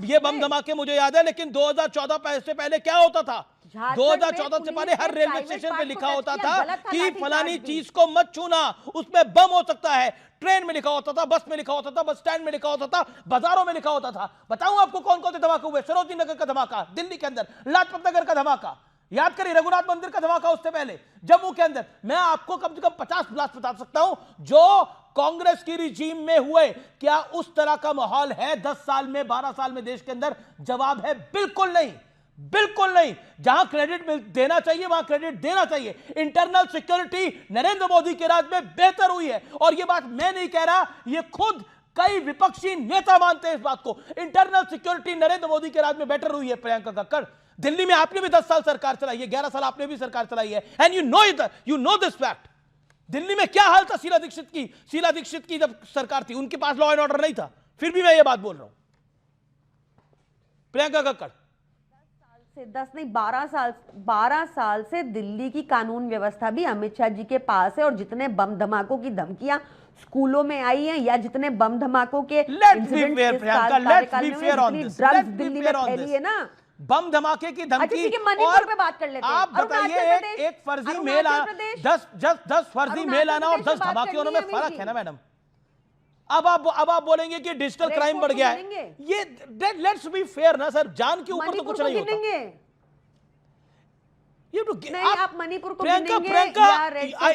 ये बम धमाके मुझे याद है। लेकिन 2014 से पहले क्या होता था? 2014 से पहले हर रेलवे स्टेशन पे लिखा होता था कि फलानी चीज को मत छूना, उसमें बम हो सकता है। ट्रेन में लिखा होता था, बस में लिखा होता था, बस स्टैंड में लिखा होता था, बाजारों में लिखा होता था। बताऊं आपको कौन कौन से धमाके हुए? सरोजनी नगर का धमाका दिल्ली के अंदर, लाजपत नगर का धमाका, याद करिए रघुनाथ मंदिर का धमाका उससे पहले जम्मू के अंदर। मैं आपको कम से कम 50 ब्लास्ट बता सकता हूं जो कांग्रेस की रिजीम में हुए। क्या उस तरह का माहौल है 10 साल में, 12 साल में देश के अंदर? जवाब है बिल्कुल नहीं, बिल्कुल नहीं। जहां क्रेडिट देना चाहिए वहां क्रेडिट देना चाहिए। इंटरनल सिक्योरिटी नरेंद्र मोदी के राज में बेहतर हुई है, और यह बात मैं नहीं कह रहा, यह खुद कई विपक्षी नेता मानते हैं इस बात को। इंटरनल सिक्योरिटी नरेंद्र मोदी के राज में बेटर हुई है। प्रियंका कक्कड़, दिल्ली में आपने भी 10 साल सरकार चलाई है, 11 साल आपने भी सरकार चलाई है, and you know this fact. Delhi में क्या हाल था शीला दीक्षित की जब सरकार थी, उनके पास लॉ एंड ऑर्डर नहीं था, फिर भी मैं ये बात बोल रहा हूं। प्रियंका कक्कड़, 10 नहीं 12 साल से दिल्ली की कानून व्यवस्था भी अमित शाह जी के पास है, और जितने बम धमाकों की धमकियां स्कूलों में आई हैं, या जितने बम धमाकों के दिल्ली में फैली है ना, बम धमाके की धमकी। मणिपुर पे बात कर लेते हैं। आप बताइए, एक फर्जी मेल आना, 10 फर्जी मेल आना और 10 धमाके होने में फर्क है ना मैडम। अब आप बोलेंगे कि डिजिटल क्राइम बढ़ गया है। ये लेट्स बी फेयर ना सर, जान के ऊपर तो कुछ नहीं होता। आप मणिपुर को प्रियंका,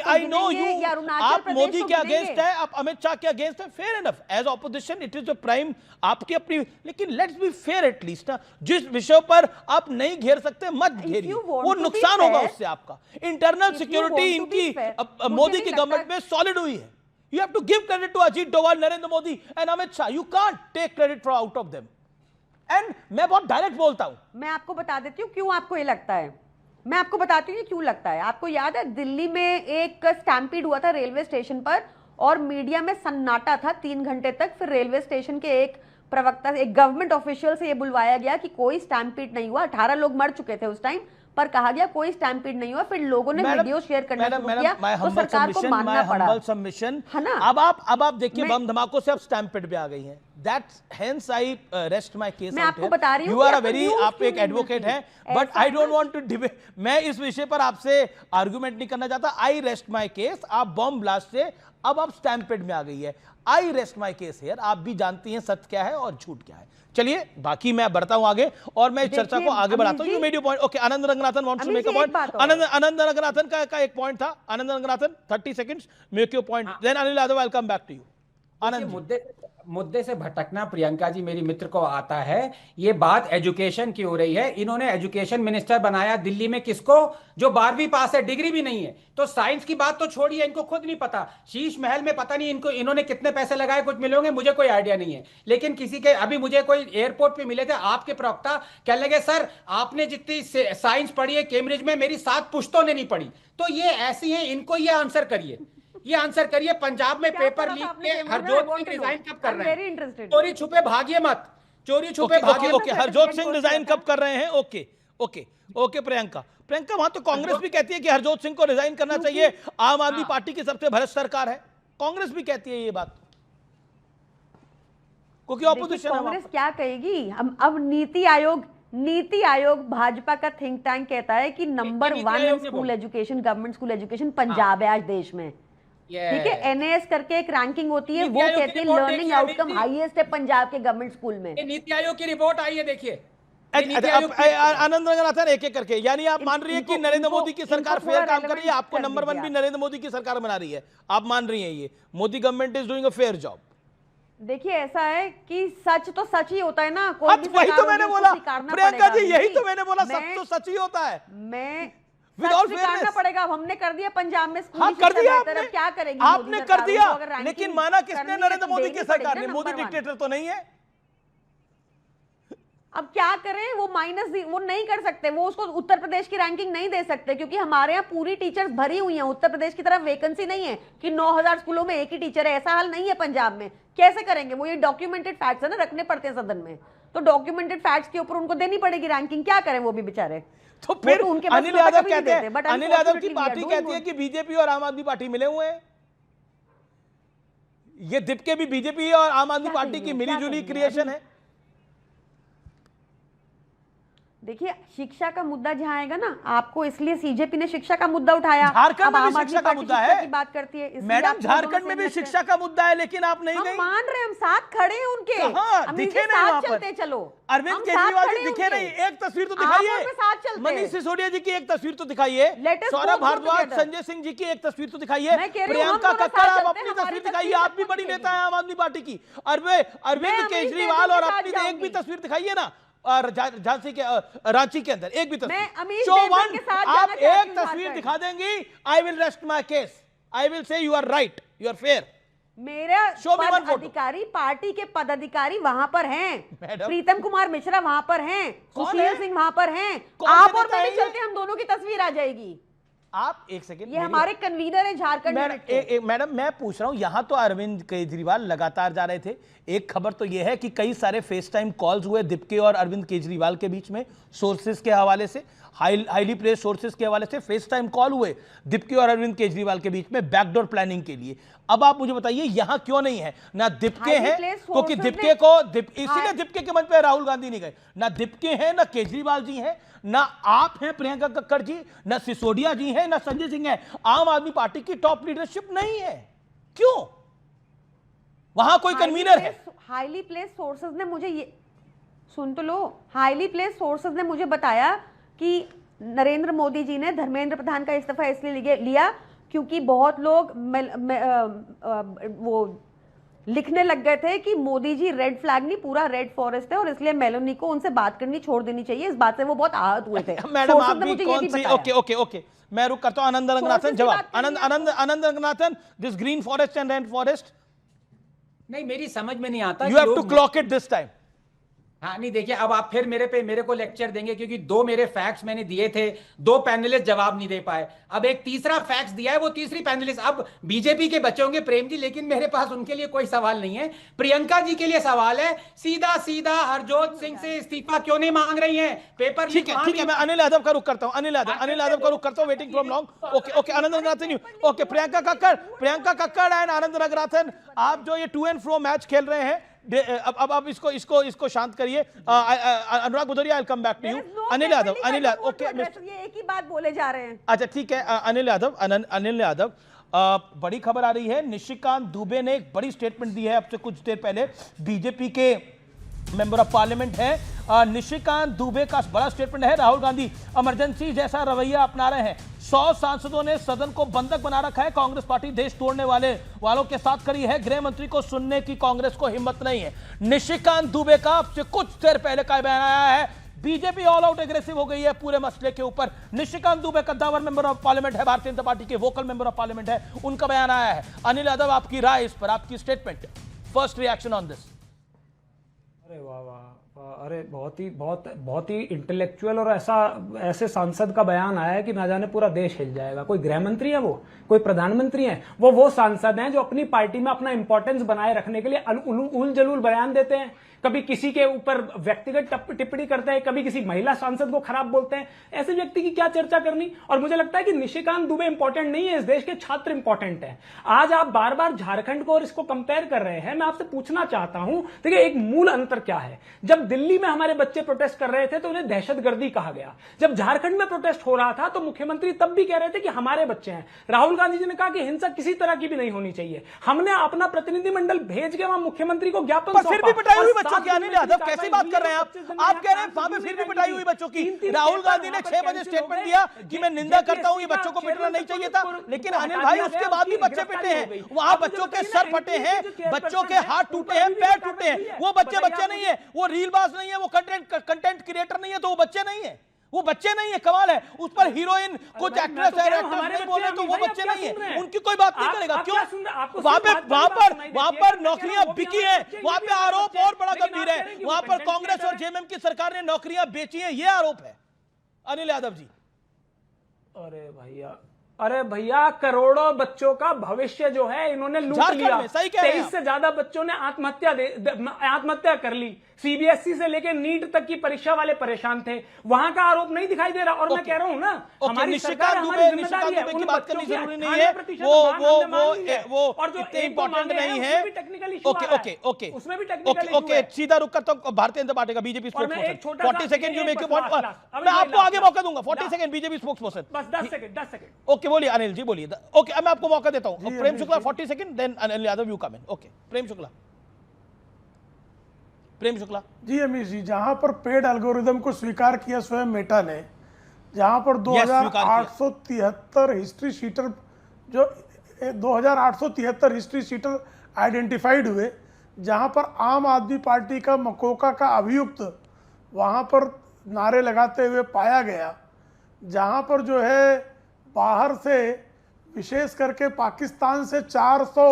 आई नो यू, आप मोदी के अगेंस्ट है, आप अमित शाह के अगेंस्ट है, fair enough. As opposition it is a prime आपकी अपनी, लेकिन लेट्स बी फेयर एटलीस्ट ना। जिस विषय पर आप नहीं घेर सकते मत घेरिए, वो नुकसान होगा उससे आपका। इंटरनल सिक्योरिटी इनकी मोदी की गवर्नमेंट में सॉलिड हुई है। You have to give credit to Ajit Doval, Narendra Modi and Amit Shah. You can't take credit from out of them. And मैं बहुत डायरेक्ट बोलता हूं। मैं आपको बता देती हूँ क्यों आपको ये लगता है। मैं आपको बताती हूँ क्यों लगता है। आपको याद है दिल्ली में एक स्टैम्पीड हुआ था रेलवे स्टेशन पर, और मीडिया में सन्नाटा था 3 घंटे तक। फिर रेलवे स्टेशन के एक प्रवक्ता, एक गवर्नमेंट ऑफिशियल से ये बुलवाया गया कि कोई स्टैम्पीड नहीं हुआ। 18 लोग मर चुके थे उस टाइम, पर कहा गया कोई स्टैम्पीड नहीं हुआ। फिर लोगों ने वीडियो शेयर करना शुरू किया, तो सरकार को मानना पड़ा, है ना। अब आप देखिए बम धमाकों से अब स्टैम्पीड पे आ गई हैं। That's hence I rest my case. मैं आपको बता रही हूँ, you are a very, आप एक एडवोकेट हैं, but I don't want to debate. मैं इस विषय पर आपसे आर्गुमेंट नहीं करना चाहता। I rest my case। आप बॉम्ब ब्लास्ट से अब आप स्टैम्पीड में आ गई है। I rest my case here। आप भी जानती हैं सत्य क्या है और झूठ क्या है। चलिए बाकी मैं बढ़ता हूं आगे, और मैं इस चर्चा को आगे बढ़ाता हूं। You made your point. Okay, Anand Ranganathan wants to make a point. Anand Ranganathan का एक पॉइंट था। Anand Ranganathan 30 seconds, make your point, then Anil Yadav, I will come back to you. Anand, मुद्दे से भटकना प्रियंका जी मेरी मित्र को आता है। ये बात एजुकेशन की हो रही है। इन्होंने एजुकेशन मिनिस्टर बनाया दिल्ली में किसको? जो 12वीं पास है, डिग्री भी नहीं है। तो साइंस की बात तो छोड़िए, इनको खुद नहीं पता। शीश महल में पता नहीं इन्होंने कितने पैसे लगाए, कुछ मिले होंगे, मुझे कोई आइडिया नहीं है। लेकिन किसी के, अभी मुझे कोई एयरपोर्ट पे मिले थे आपके प्रवक्ता, कहने लगे सर आपने जितनी साइंस पढ़ी है कैम्ब्रिज में, मेरी 7 पुश्तों ने नहीं पढ़ी। तो ये ऐसी हैं, इनको ये आंसर करिए, ये आंसर करिए। पंजाब में पेपर लीक के हरजोत सिंह रिजाइन कब कर रहे हैं? चोरी छुपे भागिए मत, चोरी छुपे ओके भागे। ओके हरजोत सिंह रिजाइन कब कर रहे हैं? ओके ओके ओके प्रियंका वहां तो कांग्रेस भी कहती है कि हरजोत सिंह को रिजाइन करना चाहिए, आम आदमी पार्टी की सबसे भ्रष्ट सरकार है, कांग्रेस भी कहती है ये बात, क्योंकि देखिए, ऑपोजिशन है वहां कांग्रेस पर। क्या कहेगी? हम अब नीति आयोग भाजपा का थिंक टैंक कहता है कि नंबर नीति 1 इन आयोग ने स्कूल बोला। Education, government school education Punjab है आज देश में। ठीक है, एनएएस करके एक रैंकिंग होती है, नीति वो आयोग की कहती है रिपोर्ट लर्निंग देखिए, आउटकम अमित जी। हाईएस्ट है पंजाब के गवर्नमेंट स्कूल में। ये नीति आयोग की रिपोर्ट आई है, देखिए ये नीति आयोग अब की- आनंद रंगनाथन एक एक करके, यानी आप मान रही है कि इनको- नरेंद्र इनको- मोदी की इनको सरकार थोड़ा फेयर काम कर रही है, relevant आपको कर नंबर 1 दीजिए भी नरेंद्र मोदी की सरकार बना रही है, आप मान रही हैं ये Modi government is doing a fair job? देखिए, ऐसा है कि सच तो सच ही होता है ना, कोई हाँ, भी वही सरकार तो होगी, मैंने उसको बोला स्वीकारना प्रियंका पड़ेगा। जी, यही नहीं, तो मैंने बोला, सच मैं- तो सच ही होता है। मैं With सच all स्वीकारना fairness। पड़ेगा। अब हमने कर दिया पंजाब में स्कूल हाँ की कर शिक्षा दिया बेहतर, आपने, अब क्या करेगी आपने मोदी कर सरकार? दिया, उनको अगर ranking लेकिन माना किसने? करनी है नरेंद्र तो मोदी देनी की पड़ेगी सरकार ना ने। Modi number one। डिक्टेटर तो नहीं है। अब क्या करें, वो वो नहीं कर सकते, वो उसको उत्तर प्रदेश की रैंकिंग नहीं दे सकते, क्योंकि हमारे यहाँ पूरी टीचर्स भरी हुई हैं। उत्तर प्रदेश की तरफ वैकेंसी नहीं है कि 9000 स्कूलों में एक ही टीचर है, ऐसा हाल नहीं है पंजाब में। कैसे करेंगे वो? ये डॉक्यूमेंटेड फैक्ट्स है ना, रखने पड़ते हैं सदन में, तो डॉक्यूमेंटेड फैक्ट्स के ऊपर उनको देनी पड़ेगी रैंकिंग। क्या करें वो भी बेचारे? तो वो फिर तो उनके पास अनिल होता यादव कभी नहीं कहते हैं, देते, but अनिल यादव की unfortunately we are party doing कहती है good। कि बीजेपी और आम आदमी पार्टी मिले हुए हैं। ये दिपके भी बीजेपी और आम आदमी क्या पार्टी की कहिए, मिलीजुली क्या कहिए? क्रिएशन है। देखिए, शिक्षा का मुद्दा जहां आएगा ना, आपको इसलिए सीजेपी ने शिक्षा का मुद्दा उठाया। झारखंड अब में भी आम आदमी शिक्षा का पार्टी मुद्दा शिक्षा है। की बात करती है, इसलिए मैडम आप दोनों झारखंड में सहमत भी हैं। शिक्षा का मुद्दा है, लेकिन आप नहीं हम गई। मान रहे हैं, हम साथ खड़े हैं उनके। कहाँ? अमित दिखे जी, नहीं साथ वहाँ पर। चलते चलो। अरविंद हम केजरीवाल साथ जी खड़े दिखे उनके। नहीं, एक तस्वीर तो आप दिखाइए। और मैं साथ चलते हैं। मनीष सिसोदिया जी की एक तस्वीर तो दिखाइए, Let us Saurabh both go Bhardwaj, together। Sanjay Singh ji की एक तस्वीर तो दिखाइए, मैं कह रही हूँ, हम प्रियंका दोनों कक्कड़ साथ आप चलते अपनी हैं, हमारी तस्वीर दिखाइए, तस्वीर आप भी सबको बड़ी दिखेगी। नेता है आम आदमी पार्टी की। अरविंद अमित केजरीवाल देव और के साथ अपनी एक भी जाऊंगी। तस्वीर दिखाइए ना, और झांसी के रांची के अंदर एक भी तस्वीर। मैं अमित Show देव one, के साथ आप जाना चाहती एक हूँ तस्वीर झारखंड। दिखा देंगी, I will rest my case, I will say you are right, you are fair. मेरा Show me one पद photo। अधिकारी, पार्टी के पदाधिकारी वहां पर हैं। मैडम। प्रीतम कुमार मिश्रा वहां पर हैं, कौन सुशील है? सिंह वहां पर हैं। कौन से आप और नेता मैं है भी ये? चलते हैं, हम दोनों की तस्वीर आ जाएगी। आप एक सेकंड, ये हमारे कन्वीनर है झारखंड यूनिट के। मैडम मैं पूछ रहा हूं, यहां तो अरविंद केजरीवाल लगातार जा रहे थे। एक खबर तो यह है कि कई सारे फेस टाइम कॉल्स हुए दिपके और अरविंद केजरीवाल के बीच में, सोर्सेज के हवाले से, हाईली प्लेस्ड सोर्सेज के हवाले से फेस टाइम कॉल हुए दिपके और अरविंद केजरीवाल के बीच में बैकडोर प्लानिंग के लिए। अब आप मुझे बताइए यहां क्यों नहीं है? ना दिपके Highly हैं, placed क्योंकि sources दिपके ने- को इसीलिए दिपके के मंच पे राहुल गांधी नहीं गए। ना दिपके हैं, ना केजरीवाल जी हैं, ना आप हैं प्रियंका कक्कड़ जी, ना सिसोदिया जी हैं, ना संजय सिंह हैं। आम आदमी पार्टी की टॉप लीडरशिप नहीं है। क्यों? वहां कोई कन्वीनर है? हाईली प्लेस सोर्सेज ने मुझे ये, सुन तो लो, हाईली प्लेस सोर्सेज ने मुझे बताया कि नरेंद्र मोदी जी ने धर्मेंद्र प्रधान का इस्तीफा इसलिए लिया क्योंकि बहुत लोग वो लिखने लग गए थे कि मोदी जी रेड फ्लैग नहीं, पूरा रेड फॉरेस्ट है, और इसलिए मेलोनी को उनसे बात करनी छोड़ देनी चाहिए। इस बात से वो बहुत आहत हुए थे। मैडम Sources आप ने भी मुझे ये कौन भी सी, बताया। ओके ओके ओके, मैं रुक करता हूं। आनंद रंगनाथन Sources की जवाब। बात करेंगे Anand Ranganathan, this green forest and red forest, नहीं, मेरी समझ में नहीं आता यू कि हैव टू लोग- क्लॉक इट दिस टाइम। हाँ, नहीं, देखिए, अब आप फिर मेरे को लेक्चर देंगे, क्योंकि दो मेरे फैक्ट्स मैंने दिए थे, दो पैनलिस्ट जवाब नहीं दे पाए। अब एक तीसरा फैक्ट्स दिया है, वो तीसरी पैनलिस्ट अब बीजेपी के बचे होंगे प्रेम जी, लेकिन मेरे पास उनके लिए कोई सवाल नहीं है। प्रियंका जी के लिए सवाल है, सीधा सीधा हरजोत सिंह से इस्तीफा क्यों नहीं मांग रही हैं? पेपर ठीक है, मैं अनिल यादव का रुख करता हूं। अनिल यादव का रुख करता हूं, waiting from long. Okay Anand Ranganathan, okay Priyanka Kakkar and Anand Ranganathan, आप जो ये टू एंड फ्रो मैच खेल रहे हैं, अब इसको शांत करिए। Anurag Bhadauria, I will come back to you. Anil Yadav, okay, ये एक ही बात बोले जा रहे हैं। अच्छा ठीक है। अनिल यादव, बड़ी खबर आ रही है, निशिकांत दुबे ने एक बड़ी स्टेटमेंट दी है अब से कुछ देर पहले। बीजेपी के मेंबर ऑफ पार्लियामेंट है निशिकांत दुबे का बड़ा स्टेटमेंट है, राहुल गांधी इमरजेंसी जैसा रवैया अपना रहे हैं। 100 सांसदों ने सदन को बंधक बना रखा है। कांग्रेस पार्टी देश तोड़ने वालों के साथ खड़ी है। गृह मंत्री को सुनने की कांग्रेस को हिम्मत नहीं है। निशिकांत दुबे का अब से कुछ देर पहले का बयान आया है। बीजेपी ऑल आउट एग्रेसिव हो गई है पूरे मसले के ऊपर। निशिकांत दुबे कद्दावर मेंबर ऑफ पार्लियामेंट है, भारतीय जनता पार्टी के वोकल मेंबर ऑफ पार्लियामेंट है, उनका बयान आया है। अनिल यादव, आपकी राय इस पर, आपकी statement, first reaction on this. अरे वाह वाह, अरे बहुत ही इंटेलेक्चुअल और ऐसे सांसद का बयान आया है कि ना जाने पूरा देश हिल जाएगा। कोई गृह मंत्री है, वो कोई प्रधानमंत्री है, वो सांसद हैं जो अपनी पार्टी में अपना इंपॉर्टेंस बनाए रखने के लिए उल जलूल बयान देते हैं, कभी किसी के ऊपर व्यक्तिगत टिप्पणी करते हैं, कभी किसी महिला सांसद को खराब बोलते हैं। ऐसे व्यक्ति की क्या चर्चा करनी। और मुझे लगता है कि निशिकांत दुबे इंपॉर्टेंट नहीं है, इस देश के छात्र इंपॉर्टेंट है। आज आप बार बार झारखंड को और इसको कंपेयर कर रहे हैं। मैं आपसे पूछना चाहता हूं, देखिए एक मूल अंतर क्या है। जब दिल्ली में हमारे बच्चे प्रोटेस्ट कर रहे थे तो उन्हें दहशतगर्दी कहा गया। जब झारखंड में प्रोटेस्ट हो रहा था तो मुख्यमंत्री तब भी कह रहे थे कि हमारे बच्चे हैं। राहुल गांधी जी ने कहा कि हिंसा किसी तरह की भी नहीं होनी चाहिए। हमने अपना प्रतिनिधिमंडल भेज के वहां मुख्यमंत्री को ज्ञापन पर फिर भी सौंपा। पिटाई हुई और बच्चों की, 7 अनिल महीने यादव की कैसी कार्रवाई बात कर रहे हैं आप? 25 दिन आप में कह रहे हैं आप वहां पे फिर भी सुनने पिटाई नहीं हुई दी। बच्चों की। 3-3 राहुल पेपर गांधी ने वहां पर 6 बजे कैंसिल स्टेटमेंट हो गए। दिया कि मैं निंदा जेपीएससी करता हूं, ये का बच्चों को पिटना चेयरमैन नहीं चाहिए था। लेकिन को अनिल हटा भाई दिया उसके गया, बाद भी उसकी बच्चे पिटे गिरफ्तारी हो हैं, गई। वहां अब मुझे बच्चों के बताइए सर ना, फटे एनटीए हैं, के जो बच्चों के चेयरपर्सन हाथ है, टूटे उनको हैं, अभी भी पैर सरकार टूटे हैं। मिली है। वो बच्चे बताइए आप नहीं है, वो रीलबाज नहीं है, वो कंटेंट क्रिएटर नहीं है, तो वो बच्चे नहीं है। वो बच्चे नहीं है, कमाल है। उस पर हीरोइन कुछ भाई, मैं एक्ट्रेस तो कह है, रहा हूं, एक्ट्रेस हमारे नहीं बोले बच्चे तो हैं, वो भाई, बच्चे आप क्या नहीं सुन रहे है, हैं? उनकी कोई बात नहीं आप करेगा। क्यों? क्या सुन रहे हैं? आपको वहां सिर्फ पे बात सुनाई देती है, मैं नौकरियां कह रहा हूं, बिकी वो भी है, हमारे वहां बच्चे पे हैं, आरोप और बड़ा लेकिन गंभीर आप है। कह रहे हैं कि वहां वो पर कंटेंट कांग्रेस और क्रिएटर जेएमएम की सरकार ने नौकरियां बेची हैं, ये आरोप है अनिल यादव जी। अरे भैया करोड़ों बच्चों का भविष्य जो है इन्होंने लूट झारखंड लिया। में, सही कह रहे हैं 23 से ज्यादा बच्चों ने आत्महत्या कर ली। सीबीएसई से लेकर नीट तक की परीक्षा वाले परेशान थे, वहां का आरोप नहीं दिखाई दे रहा। और मैं कह रहा हूं ना, हमारी सरकार हमारी जिम्मेदारी है, की उन बात बच्चों करनी की जरूरी नहीं है, 98% वो और जो इतने एक दो इंपॉर्टेंट मामले हैं, नहीं उसमें है। भी टेक्निकल इशू आ रहा है। ओके उसमें भी टेक्निकल इशू ओके, है। सीधा रुक करता हूं। भारतीय जनता पार्टी का बीजेपी और मैं एक छोटा सा 40 second, you make your point. last, मैं आपको आगे मौका दूंगा। 40 last। Second, BJP spokesperson. बस 10 सेकंड। ओके, बोलिए अनिल जी, बोलिए। ओके, अब मैं आपको मौका देता हूं। Prem Shukla 40 second, then Anil Yadav, you come in. Okay, Prem Shukla ji. Amish ji, जहां पर पेड एल्गोरिदम को स्वीकार किया स्वयं मेटा ने, जहां पर स्वीकार किया। 2873 हिस्ट्री शीटर जो 2873 हिस्ट्री शीटर आइडेंटिफाइड हुए, जहां पर आम आदमी पार्टी का मकोका का अभियुक्त वहां पर नारे लगाते हुए पाया गया, जहां पर जो है बाहर से विशेष करके पाकिस्तान से 400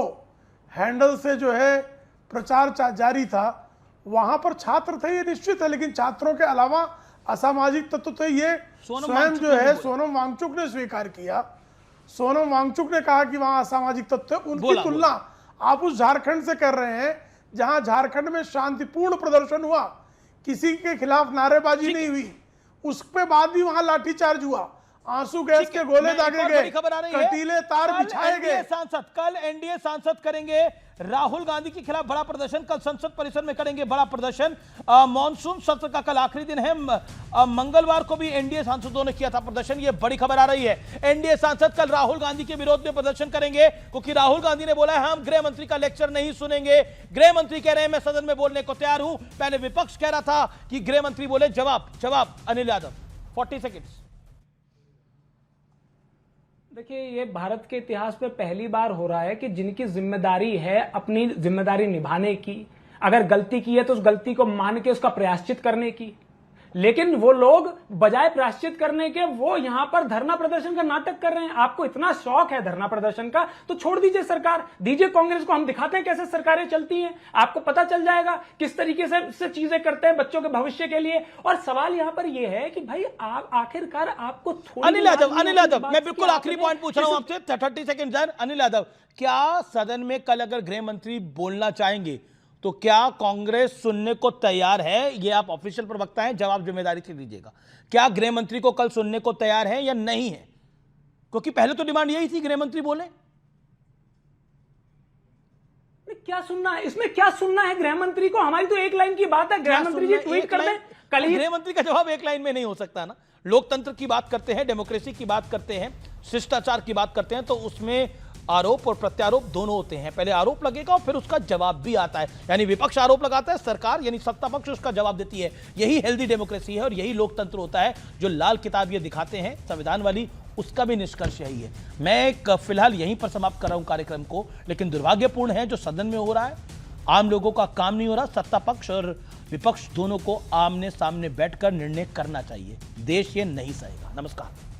हैंडल से जो है प्रचार जारी था, वहां पर छात्र थे, ये निश्चित है। लेकिन छात्रों के अलावा असामाजिक तत्व थे, ये स्वयं जो है सोनम वांगचुक ने स्वीकार किया। सोनम वांगचुक ने कहा कि वहां असामाजिक तत्व है। उनकी तुलना आप उस झारखंड से कर रहे हैं, जहां झारखंड में शांतिपूर्ण प्रदर्शन हुआ, किसी के खिलाफ नारेबाजी नहीं हुई, उसके बाद भी वहां लाठीचार्ज हुआ, आंसू गैस के गोले दागे गए, कटीले तार बिछाए गए। कल एनडीए सांसद करेंगे राहुल गांधी के खिलाफ बड़ा प्रदर्शन, कल संसद परिसर में करेंगे बड़ा प्रदर्शन। मॉनसून सत्र का कल आखिरी दिन है। मंगलवार को भी एनडीए सांसदों ने किया था प्रदर्शन, ये बड़ी खबर आ रही है। एनडीए सांसद कल राहुल गांधी के विरोध में प्रदर्शन करेंगे, क्योंकि राहुल गांधी ने बोला है हम गृह मंत्री का लेक्चर नहीं सुनेंगे। गृह मंत्री कह रहे हैं मैं सदन में बोलने को तैयार हूं। पहले विपक्ष कह रहा था कि गृह मंत्री बोले, जवाब अनिल यादव 40 सेकेंड्स। देखिए, ये भारत के इतिहास में पहली बार हो रहा है कि जिनकी जिम्मेदारी है अपनी जिम्मेदारी निभाने की, अगर गलती की है तो उस गलती को मान के उसका प्रायश्चित करने की, लेकिन वो लोग बजाय प्रायश्चित करने के वो यहां पर धरना प्रदर्शन का नाटक कर रहे हैं। आपको इतना शौक है धरना प्रदर्शन का तो छोड़ दीजिए सरकार, दीजिए कांग्रेस को, हम दिखाते हैं कैसे सरकारें चलती हैं, आपको पता चल जाएगा किस तरीके से चीजें करते हैं बच्चों के भविष्य के लिए। और सवाल यहां पर यह है कि भाई आप आखिरकार आपको अनिल यादव मैं बिल्कुल आखिरी पॉइंट पूछ रहा हूं आपसे, 30 सेकंड। अनिल यादव, क्या सदन में कल अगर गृह मंत्री बोलना चाहेंगे तो क्या कांग्रेस सुनने को तैयार है? ये आप ऑफिशियल प्रवक्ता हैं, जवाब जिम्मेदारी से दीजिएगा। क्या गृह मंत्री को कल सुनने को तैयार है या नहीं है? क्योंकि पहले तो डिमांड यही थी गृह मंत्री बोले। क्या सुनना है इसमें? क्या सुनना है गृह मंत्री को? हमारी तो एक लाइन की बात है, गृह मंत्री जी ट्वीट कर दें कल ही। गृह मंत्री का जवाब एक लाइन में नहीं हो सकता ना। लोकतंत्र की बात करते हैं, डेमोक्रेसी की बात करते हैं, शिष्टाचार की बात करते हैं, तो उसमें आरोप और प्रत्यारोप दोनों होते हैं। पहले आरोप लगेगा और फिर उसका जवाब भी आता है। यानी विपक्ष आरोप लगाता है, सरकार यानी सत्ता पक्ष उसका जवाब देती है। यही हेल्दी डेमोक्रेसी है और यही लोकतंत्र होता है। जो लाल किताब ये दिखाते हैं संविधान वाली, उसका भी निष्कर्ष यही है। मैं फिलहाल यहीं पर समाप्त कर रहा हूं कार्यक्रम को, लेकिन दुर्भाग्यपूर्ण है जो सदन में हो रहा है, आम लोगों का काम नहीं हो रहा। सत्ता पक्ष और विपक्ष दोनों को आमने सामने बैठकर निर्णय करना चाहिए। देश ये नहीं सहेगा। नमस्कार।